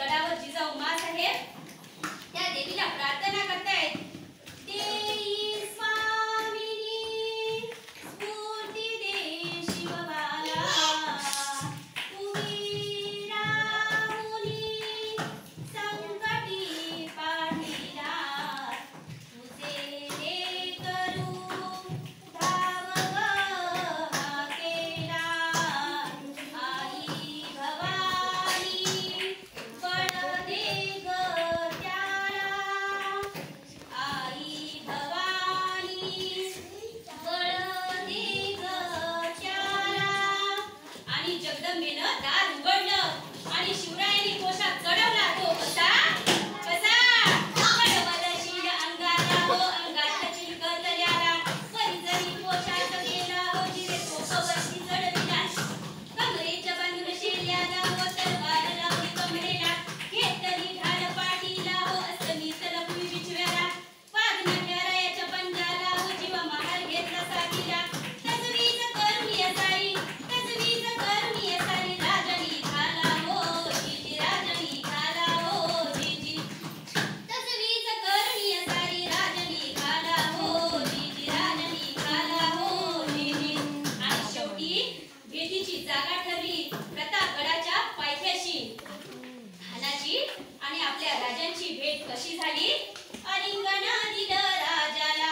गडावर जिजाऊ माँसाहेब त्या देवीला प्रार्थना करतायत. देई स्वामिनी स्फूर्ती दे शिवबाला, उभी राहुनी संकटी पाठीला, तुझे हे करू धाव हाकेला, आई भवानी बळ दे ग त्याला, आई भवानी बळ दे ग त्याला. आणि जगदंबेनं दार उघडलं आणि शिवरायांनी पोशाख चढवला. तो कसा कसा कडवलशील अंगाला हो, अंगात चिलकतल्याला, वरी जरी पोशाख गेला हो, जिरे टोकावरती चढविला, कमरेच्या बांधून शेल्याला हो, तलवार लावली कमरेला, घेतली ढाल पाठीला हो, अस्मित लपवी बिछव्याला, वाघनाट्या रायाच्या पंजाला हो, जीवा महाल घेतला साथीला, तजवीज करून येसारी, तजवीज करून येसारी, राजनी झाला हो जीजी, राजनी झाला हो जीजी, तजवीज करून येसारी, राजनी झाला हो जीजी, राजनी झाला हो जीजी. आणि शेवटी भेटीची जागा ठरली प्रतापगडाच्या पायथ्याशी. भानाची आणि आपल्या राजांची भेट कशी झाली? अलिंगन दिलं राजाला,